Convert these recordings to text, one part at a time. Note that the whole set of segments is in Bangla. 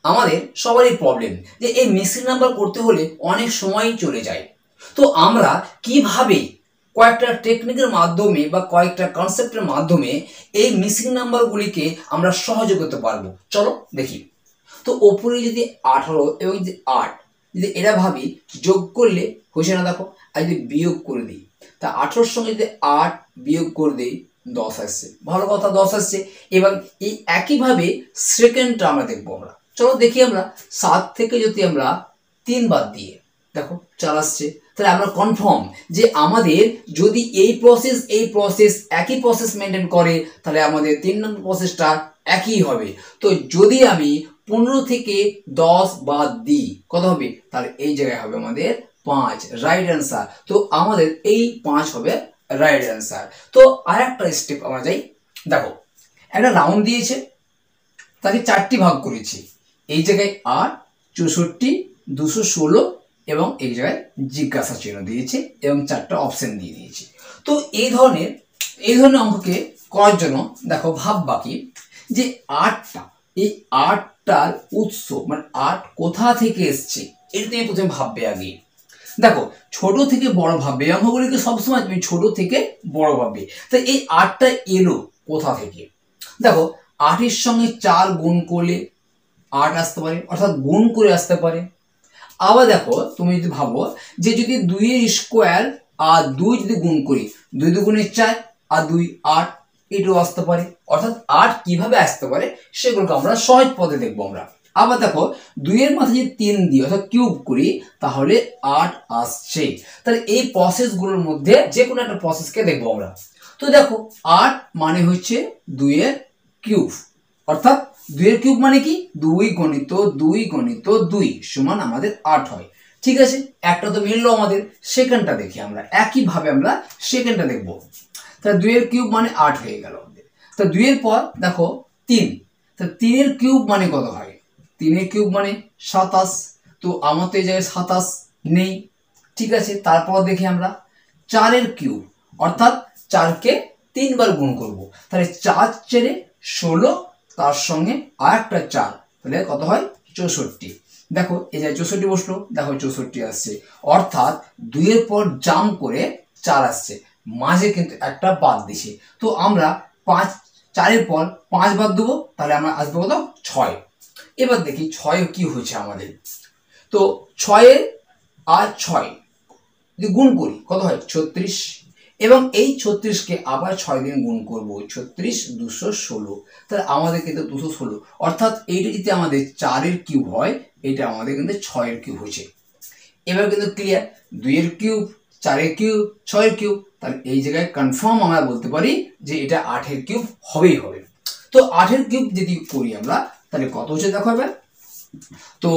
আমাদের সবারই প্রবলেম যে এই মিসিং নাম্বার করতে হলে অনেক সময় চলে যায়। তো আমরা কিভাবে কয়েকটা টেকনিকের মাধ্যমে বা কয়েকটা কনসেপ্টের মাধ্যমে এই মিসিং নাম্বারগুলিকে আমরা সহজে করতে পারবো, চলো দেখি। তো ওপরে যদি 18 এবং যদি 8 যদি এরা ভাবি যোগ করলে হয়েছে না, দেখো। আর যদি বিয়োগ করে দিই, তা 18-র সঙ্গে যদি 8 বিয়োগ করে দিই 10 আসছে, ভালো কথা 10 আসছে। এবার এই একইভাবে সেকেন্ডটা আমরা দেখবো। আমরা চলো দেখি, আমরা 7 থেকে যদি আমরা 3 বাদ দিয়ে দেখো 4 আসছে, তাহলে আমরা কনফার্ম যে আমাদের যদি এই প্রসেস একই প্রসেস মেনটেন করে তাহলে আমাদের 3 নম্বর প্রসেসটা একই হবে। তো যদি আমি 15 থেকে 10 বাদ দিই কত হবে, তাহলে এই জায়গায় হবে আমাদের 5, রাইট অ্যান্সার। তো আমাদের এই 5 হবে রাইট অ্যান্সার। তো আর একটা স্টেপ আমরা যাই, দেখো একটা রাউন্ড দিয়েছে, তাকে 4টি ভাগ করেছি, এই জায়গায় 8, 64, 216 এবং এই জায়গায় জিজ্ঞাসা চিহ্ন দিয়েছে এবং 4টা অপশন দিয়ে দিয়েছি। তো এই ধরনের অঙ্ককে করার জন্য দেখো ভাববা কি যে 8টা, এই 8টার উৎস মানে 8 কোথা থেকে এসছে এটা তুমি প্রথমে ভাববে আগে। দেখো ছোট থেকে বড় ভাববে, অঙ্কগুলিকে সবসময় তুমি ছোট থেকে বড় ভাববে। তো এই 8টা এলো কোথা থেকে, দেখো 8-এর সঙ্গে 4 গুণ করলে 8 আসতে পারে, অর্থাৎ গুণ করে আসতে পারে। আবার দেখো তুমি যদি ভাবো যে যদি 2-এর স্কোয়ার আর 2 যদি গুণ করি, 2 দুগুণে 4 আর 2 8, এটাও আসতে পারে। অর্থাৎ 8 কিভাবে আসতে পারে সেগুলোকে আমরা সহজ পথে দেখবো আমরা। আবার দেখো 2-এর মাথায় যদি 3 দিই অর্থাৎ কিউব করি তাহলে 8 আসছে। তাহলে এই প্রসেসগুলোর মধ্যে যে কোনো একটা প্রসেসকে দেখবো আমরা। তো দেখো 8 মানে হচ্ছে 2-এর কিউব, অর্থাৎ 2-এর কিউব মানে কি 2 গণিত 2 গণিত 2 সমান আমাদের 8 হয়। ঠিক আছে, একটা তো মিললো আমাদের। সেকেন্ডটা দেখি আমরা, একইভাবে আমরা সেকেন্ডটা দেখবো। তাহলে 2-এর কিউব মানে 8 হয়ে গেল আমাদের। তা 2-এর পর দেখো 3, তা 3-এর কিউব মানে কত হয়, 3-এর কিউব মানে 27। তো আমার তো এই জায়গায় 27 নেই, ঠিক আছে। তারপর দেখি আমরা 4-এর কিউব, অর্থাৎ 4কে 3 বার গুণ করব, তাহলে 4 4 16, তার সঙ্গে আর একটা 4, তাহলে কত হয় 64। দেখো এই যে 64 বসলো, দেখো 64 আসছে, অর্থাৎ 2-এর পর জাম্প করে 4 আসছে, মাঝে কিন্তু একটা বাদ দিছে। তো আমরা 4-এর পর 5 বাদ দেবো, তাহলে আমরা আসবো কত 6। এবার দেখি 6 কি হয়েছে আমাদের। তো 6 আর 6 যদি গুণ করি কত হয় 36, এবং এই 36কে আবার 6 দিন গুণ করব, 36 216, তাহলে আমাদের কিন্তু 216, অর্থাৎ এইটা যদি আমাদের 4-এর কিউব হয় এটা আমাদের কিন্তু 6-এর কিউব হয়েছে। এবার কিন্তু ক্লিয়ার, 2-এর কিউব 4-এর কিউব 6-এর কিউব, তাহলে এই জায়গায় কনফার্ম আমরা বলতে পারি যে এটা 8-এর কিউব হবেই হবে। তো 8-এর কিউব যদি করি আমরা তাহলে কত হচ্ছে দেখো এবার। তো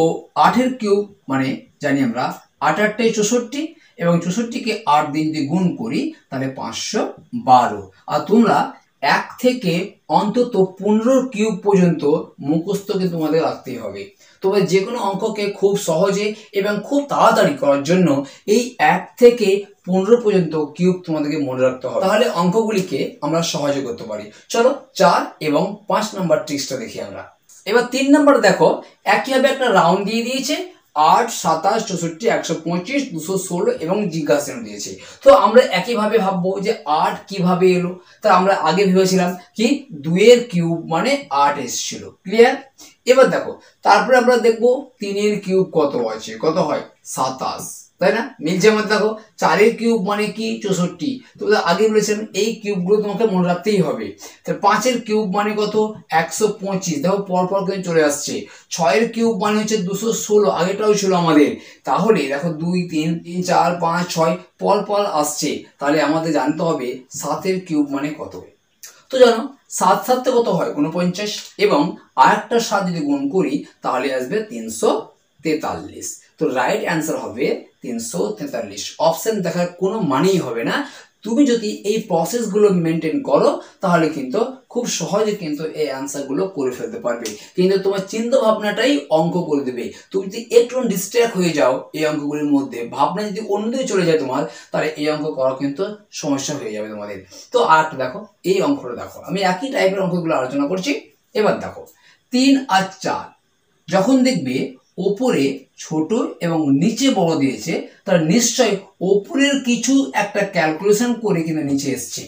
8-এর কিউব মানে জানি আমরা 8 8 64, এবং 64কে 8 দিন দিয়ে গুণ করি তাহলে 512। আর তোমরা 1 থেকে অন্তত 15 কিউব পর্যন্ত মুখস্থ কিন্তু তোমাদের রাখতেই হবে। তোমরা যে কোনো অঙ্ককে খুব সহজে এবং খুব তাড়াতাড়ি করার জন্য এই 1 থেকে 15 পর্যন্ত কিউব তোমাদেরকে মনে রাখতে হবে, তাহলে অঙ্কগুলিকে আমরা সহজে করতে পারি। চলো 4 এবং 5 নম্বর ট্রিক্সটা দেখি আমরা। এবার 3 নম্বর দেখো, একইভাবে একটা রাউন্ড দিয়ে দিয়েছে, 8 27 64 125 216 এবং জিজ্ঞাসা দিয়েছে। তো আমরা একইভাবে ভাববো যে 8 কিভাবে এলো। তা আমরা আগে ভেবেছিলাম কি 2-এর কিউব মানে 8 এসেছিল, ক্লিয়ার। এবার দেখো তারপরে আমরা দেখবো 3-এর কিউব কত আছে, কত হয় 27, তাই না, মিলছে আমাদের। দেখো 4-এর কিউব মানে কি 64, তো আগে বলেছিলাম এই কিউবগুলো তোমাকে মনে রাখতেই হবে। তো 5-এর কিউব মানে কত 125, দেখো পরপর কিন্তু চলে আসছে। 6-এর কিউব মানে হচ্ছে 216, আগেটাও ছিল আমাদের। তাহলে দেখো 2 3 3 4 5 6 পরপর আসছে, তাহলে আমাদের জানতে হবে 7-এর কিউব মানে কত। তো জানো 7 7 কত হয় 49, এবং আরেকটা 7 যদি গুণ করি তাহলে আসবে 343। তো রাইট অ্যান্সার হবে 343। অপশন দেখার কোনো মানেই হবে না। তুমি যদি এই প্রসেসগুলো মেনটেন করো তাহলে কিন্তু খুব সহজে কিন্তু এই অ্যান্সারগুলো করে ফেলতে পারবে, কিন্তু তোমার চিন্তা ভাবনাটাই অঙ্ক করে দেবে। তুমি যদি একটু ডিস্ট্র্যাক্ট হয়ে যাও এই অঙ্কগুলির মধ্যে, ভাবনা যদি অন্যদিকে চলে যায় তোমার, তাহলে এই অঙ্ক করা কিন্তু সমস্যা হয়ে যাবে তোমাদের। তো আর দেখো এই অঙ্কটা দেখো, আমি একই টাইপের অঙ্কগুলো আলোচনা করছি। এবার দেখো 3 আর 4 যখন দেখবে ওপরে ছোট এবং নিচে বড় দিয়েছে, তার নিশ্চয় ওপরের কিছু একটা ক্যালকুলেশন করে কিনা নিচে এসছে,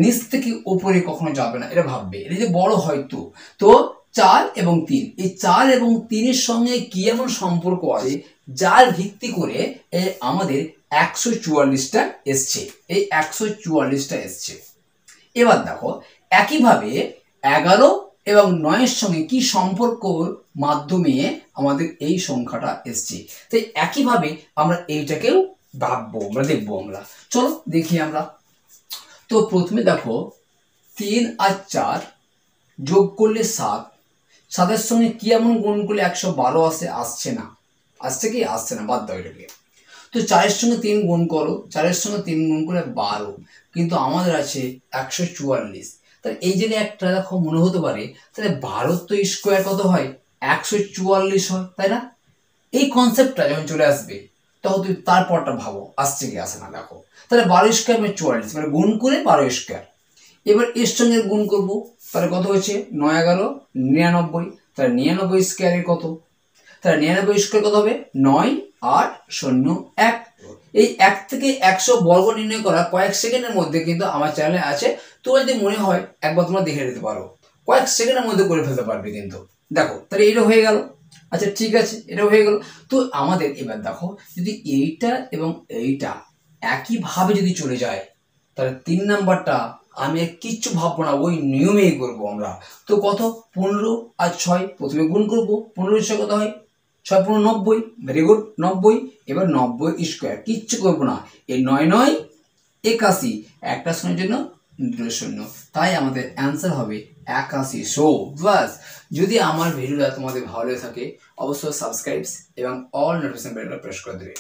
নিচ থেকে ওপরে কখনো যাবে না, এটা ভাববে এটা যে বড় হয়তো। তো 4 এবং 3, এই 4 এবং 3-এর সঙ্গে কি এমন সম্পর্ক আছে যার ভিত্তি করে আমাদের 144টা এসছে, এই 144টা এসছে। এবার দেখো একইভাবে 11 এবং 9-এর সঙ্গে কি সম্পর্কর মাধ্যমে আমাদের এই সংখ্যাটা এসছে। তো একইভাবে আমরা এইটাকেও ভাববো, আমরা দেখবো। আমরা চলো দেখি আমরা। তো প্রথমে দেখো 3 আর 4 যোগ করলে 7, 7-এর সঙ্গে কি এমন গুণ করলে 112 আসে? আসছে না, আসছে কি? আসছে না, বাদ দাও এটাকে। তো 4-এর সঙ্গে 3 গুণ করো, 4-এর সঙ্গে 3 গুণ করে 12, কিন্তু আমাদের আছে 144। তাহলে এই জায়গায় একটা দেখো মনে হতে পারে তাহলে 12 তো স্কোয়ার কত হয়? 144 হয়, তাই না? এই কনসেপ্টটা যখন চলে আসবে তখন তুমি তারপরটা ভাবো আসছে কি আসে না। দেখো তাহলে 12 স্কোয়ার মানে 44, মানে গুণ করে 12 স্কোয়ার। এবার এর সঙ্গে গুণ করব, তাহলে কত হচ্ছে? 9 11 99, তাহলে 99 স্কোয়ারের কত? তাহলে 99 স্কোয়ার কত হবে? 9 8 0 1। এই 1 থেকে 100 বর্গ নির্ণয় করা কয়েক সেকেন্ডের মধ্যে কিন্তু আমার চ্যানেলে আছে, তোমার যদি মনে হয় একবার তোমরা দেখে নিতে পারো, কয়েক সেকেন্ডের মধ্যে করে ফেলতে পারবে কিন্তু। দেখো তাহলে এটা হয়ে গেল। আচ্ছা ঠিক আছে, এটা হয়ে গেল। তো আমাদের এবার দেখো যদি এইটা এবং এইটা একইভাবে যদি চলে যায়, তাহলে 3 নাম্বারটা আমি কিচ্ছু ভাববো না, ওই নিয়মেই করবো আমরা। তো কত? 15 আর 6 প্রথমে গুণ করবো, 15 6 কত হয়? 6 15 90, ভেরি গুড 90। এবার 90 স্কোয়ার, কিচ্ছু করবো না, এই 9 9 81, একটা শূন্যের জন্য 2 শূন্য, তাই আমাদের অ্যান্সার হবে 81। সো বাস, যদি আমার ভিডিওটা তোমাদের ভালো লাগে থাকে অবশ্যই সাবস্ক্রাইব এবং অল নোটিফিকেশন বেলটা প্রেস করে দেবে।